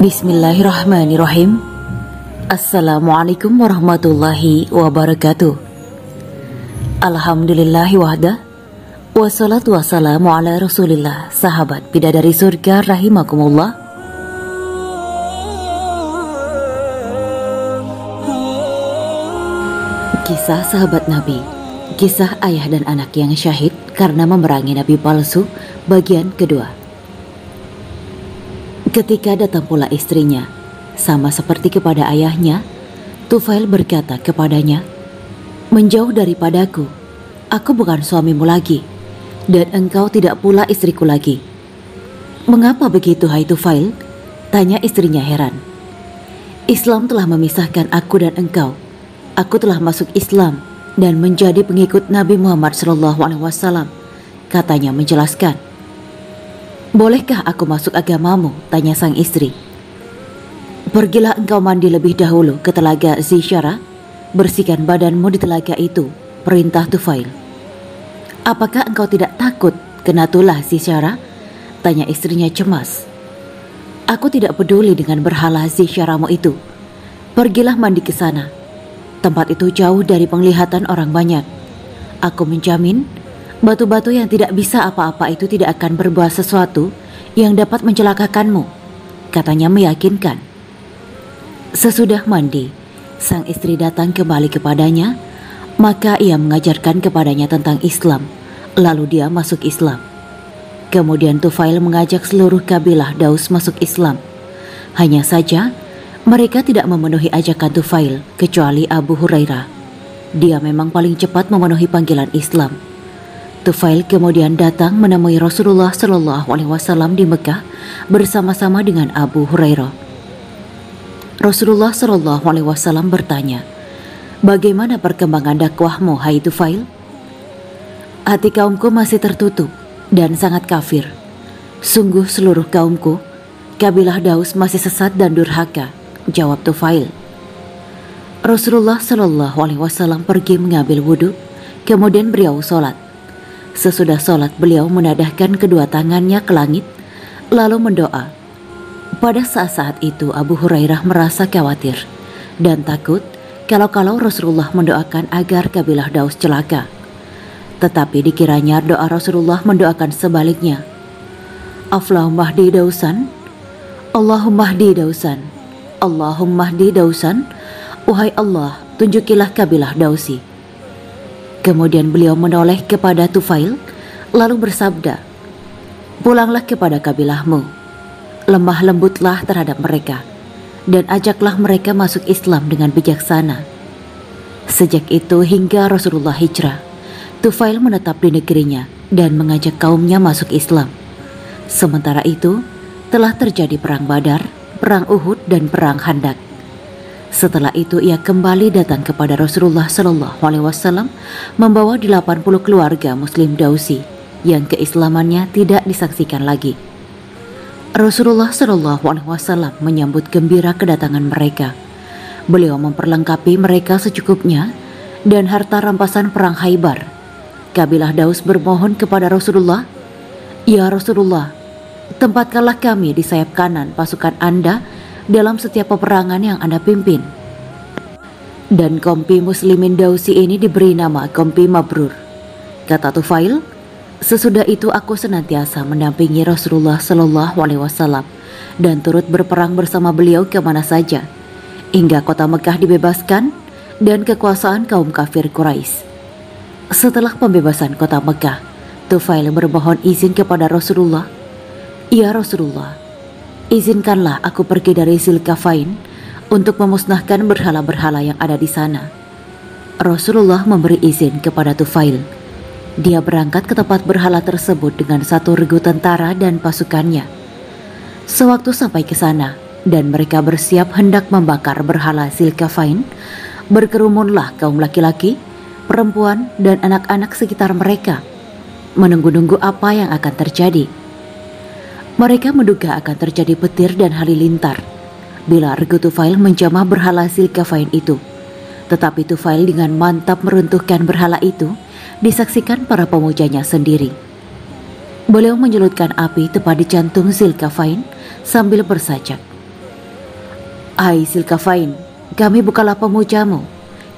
Bismillahirrahmanirrahim. Assalamualaikum warahmatullahi wabarakatuh. Alhamdulillahi wahda, wassalatu wassalamu ala rasulillah. Sahabat bidadari surga rahimakumullah. Kisah sahabat Nabi, kisah ayah dan anak yang syahid karena memerangi nabi palsu, bagian kedua. Ketika datang pula istrinya, sama seperti kepada ayahnya, Tufail berkata kepadanya, "Menjauh daripadaku, aku bukan suamimu lagi, dan engkau tidak pula istriku lagi." "Mengapa begitu, hai Tufail?" tanya istrinya heran. "Islam telah memisahkan aku dan engkau. Aku telah masuk Islam dan menjadi pengikut Nabi Muhammad SAW," katanya menjelaskan. "Bolehkah aku masuk agamamu?" tanya sang istri. "Pergilah engkau mandi lebih dahulu ke telaga Zisyara, bersihkan badanmu di telaga itu," perintah Tufail. "Apakah engkau tidak takut kena tulah Zisyara?" tanya istrinya cemas. "Aku tidak peduli dengan berhala Zisyaramu itu. Pergilah mandi ke sana. Tempat itu jauh dari penglihatan orang banyak. Aku menjamin batu-batu yang tidak bisa apa-apa itu tidak akan berbuat sesuatu yang dapat mencelakakanmu," katanya meyakinkan. Sesudah mandi, sang istri datang kembali kepadanya, maka ia mengajarkan kepadanya tentang Islam, lalu dia masuk Islam. Kemudian Tufail mengajak seluruh kabilah Daus masuk Islam. Hanya saja, mereka tidak memenuhi ajakan Tufail kecuali Abu Hurairah. Dia memang paling cepat memenuhi panggilan Islam. Tufail kemudian datang menemui Rasulullah SAW di Mekah bersama-sama dengan Abu Hurairah. Rasulullah SAW bertanya, "Bagaimana perkembangan dakwahmu, hai Tufail?" "Hati kaumku masih tertutup dan sangat kafir. Sungguh seluruh kaumku, kabilah Daus masih sesat dan durhaka," jawab Tufail. Rasulullah SAW pergi mengambil wudhu, kemudian beliau sholat. Sesudah sholat beliau menadahkan kedua tangannya ke langit, lalu mendoa. Pada saat-saat itu Abu Hurairah merasa khawatir dan takut kalau Rasulullah mendoakan agar kabilah Daus celaka. Tetapi dikiranya doa Rasulullah mendoakan sebaliknya. "Allahumma hdi Dausan, Allahumma hdi Dausan, Allahumma hdi Dausan, wahai Allah, tunjukilah kabilah Dausi." Kemudian beliau menoleh kepada Tufail lalu bersabda, "Pulanglah kepada kabilahmu, lemah lembutlah terhadap mereka, dan ajaklah mereka masuk Islam dengan bijaksana." Sejak itu hingga Rasulullah hijrah, Tufail menetap di negerinya dan mengajak kaumnya masuk Islam. Sementara itu telah terjadi perang Badar, perang Uhud, dan perang Khandaq. Setelah itu ia kembali datang kepada Rasulullah SAW membawa 80 keluarga Muslim Dausi yang keislamannya tidak disaksikan lagi. Rasulullah SAW menyambut gembira kedatangan mereka. Beliau memperlengkapi mereka secukupnya dan harta rampasan perang Khaybar. Kabilah Daus bermohon kepada Rasulullah, "Ya Rasulullah, tempatkanlah kami di sayap kanan pasukan Anda dalam setiap peperangan yang Anda pimpin." Dan kompi muslimin Dausi ini diberi nama kompi Mabrur, kata Tufail. Sesudah itu aku senantiasa mendampingi Rasulullah SAW dan turut berperang bersama beliau kemana saja, hingga kota Mekah dibebaskan dan kekuasaan kaum kafir Quraisy. Setelah pembebasan kota Mekah, Tufail bermohon izin kepada Rasulullah, "Ya Rasulullah, izinkanlah aku pergi dari Zulkarnain untuk memusnahkan berhala-berhala yang ada di sana." Rasulullah memberi izin kepada Tufail. Dia berangkat ke tempat berhala tersebut dengan satu regu tentara dan pasukannya. Sewaktu sampai ke sana dan mereka bersiap hendak membakar berhala Zulkarnain, berkerumunlah kaum laki-laki, perempuan, dan anak-anak sekitar mereka, menunggu-nunggu apa yang akan terjadi. Mereka menduga akan terjadi petir dan halilintar bila regu Tufail menjamah berhala Zulkarnain itu. Tetapi Tufail dengan mantap meruntuhkan berhala itu disaksikan para pemujanya sendiri. Beliau menyelutkan api tepat di jantung Zulkarnain sambil bersajak, Hai Zulkarnain, kami bukanlah pemujamu.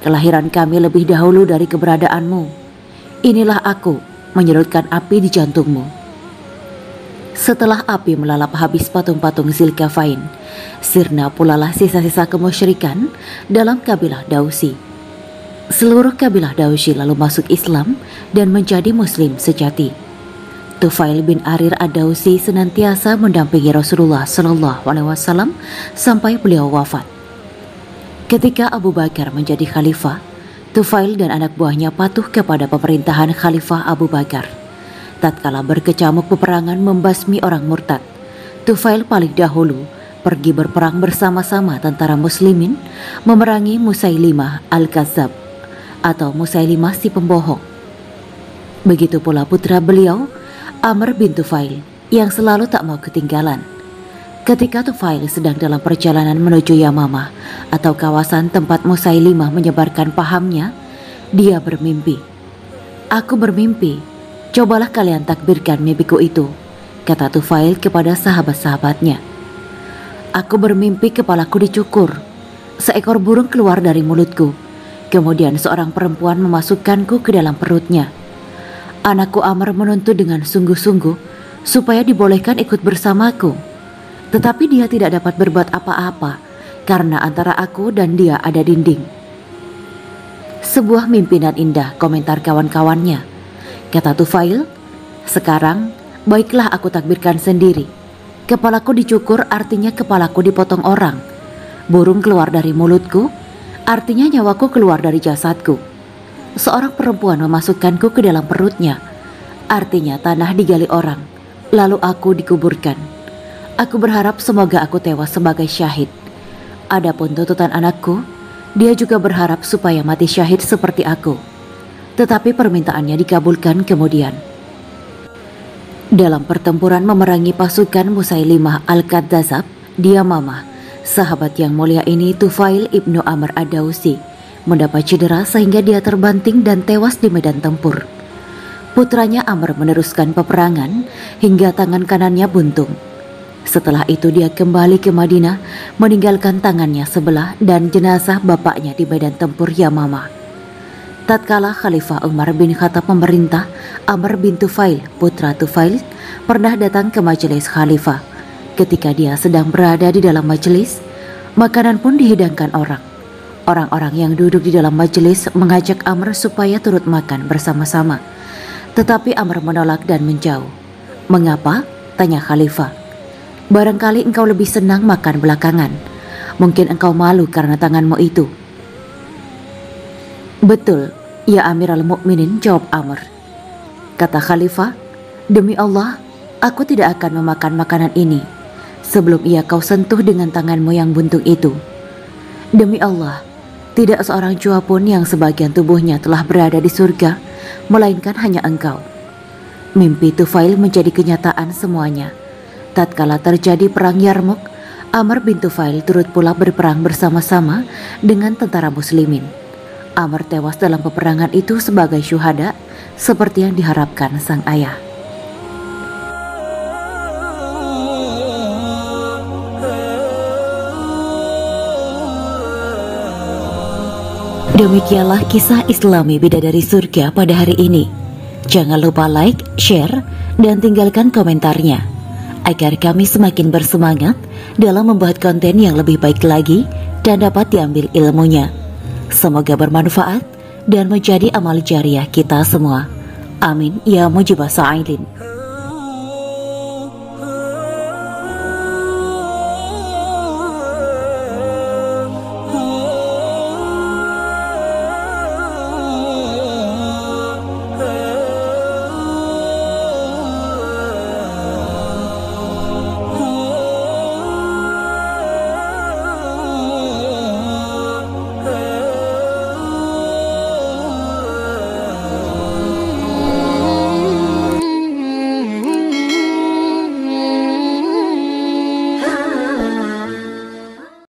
Kelahiran kami lebih dahulu dari keberadaanmu. Inilah aku menyerutkan api di jantungmu. Setelah api melalap habis patung-patung Zulkarnain, sirna pulalah sisa-sisa kemusyrikan dalam kabilah Dausi. Seluruh kabilah Dausi lalu masuk Islam dan menjadi Muslim sejati. Tufail bin Arir ad-Dausi senantiasa mendampingi Rasulullah SAW sampai beliau wafat. Ketika Abu Bakar menjadi khalifah, Tufail dan anak buahnya patuh kepada pemerintahan Khalifah Abu Bakar. Tatkala berkecamuk peperangan membasmi orang murtad, Tufail paling dahulu pergi berperang bersama-sama tentara muslimin memerangi Musailimah al-Kadzab atau Musailimah si pembohong. Begitu pula putra beliau, Amr bin Tufail, yang selalu tak mau ketinggalan. Ketika Tufail sedang dalam perjalanan menuju Yamamah atau kawasan tempat Musailimah menyebarkan pahamnya, dia bermimpi. Aku bermimpi, cobalah kalian takbirkan mimpiku itu, kata Tufail kepada sahabat-sahabatnya. Aku bermimpi kepalaku dicukur, seekor burung keluar dari mulutku, kemudian seorang perempuan memasukkanku ke dalam perutnya. Anakku Amr menuntut dengan sungguh-sungguh supaya dibolehkan ikut bersamaku. Tetapi dia tidak dapat berbuat apa-apa karena antara aku dan dia ada dinding. Sebuah mimpi dan indah, komentar kawan-kawannya. Kata Tufail, sekarang baiklah aku takbirkan sendiri. Kepalaku dicukur artinya kepalaku dipotong orang. Burung keluar dari mulutku artinya nyawaku keluar dari jasadku. Seorang perempuan memasukkanku ke dalam perutnya, artinya tanah digali orang, lalu aku dikuburkan. Aku berharap semoga aku tewas sebagai syahid. Adapun tuntutan anakku, dia juga berharap supaya mati syahid seperti aku. Tetapi permintaannya dikabulkan kemudian. Dalam pertempuran memerangi pasukan Musailimah al-Kadzab di Yamamah, sahabat yang mulia ini Tufail ibnu Amr ad-Dausi mendapat cedera sehingga dia terbanting dan tewas di medan tempur. Putranya Amr meneruskan peperangan hingga tangan kanannya buntung. Setelah itu dia kembali ke Madinah meninggalkan tangannya sebelah dan jenazah bapaknya di medan tempur Yamamah. Tatkala Khalifah Umar bin Khattab memerintah, Amr bin Tufail, putra Tufail, pernah datang ke majelis khalifah. Ketika dia sedang berada di dalam majelis, makanan pun dihidangkan orang. Orang-orang yang duduk di dalam majelis mengajak Amr supaya turut makan bersama-sama. Tetapi Amr menolak dan menjauh. Mengapa? Tanya Khalifah. Barangkali engkau lebih senang makan belakangan. Mungkin engkau malu karena tanganmu itu. Betul, ya Amirul Mukminin, jawab Amr. Kata Khalifah, demi Allah, aku tidak akan memakan makanan ini sebelum ia kau sentuh dengan tanganmu yang buntung itu. Demi Allah, tidak seorang jua pun yang sebagian tubuhnya telah berada di surga, melainkan hanya engkau. Mimpi Tufail menjadi kenyataan semuanya. Tatkala terjadi perang Yarmuk, Amr bin Tufail turut pula berperang bersama-sama dengan tentara muslimin. Amr tewas dalam peperangan itu sebagai syuhada, seperti yang diharapkan sang ayah. Demikianlah kisah Islami Bidadari Surga pada hari ini. Jangan lupa like, share, dan tinggalkan komentarnya agar kami semakin bersemangat dalam membuat konten yang lebih baik lagi dan dapat diambil ilmunya. Semoga bermanfaat dan menjadi amal jariah kita semua. Amin ya mujibah sa'ilin.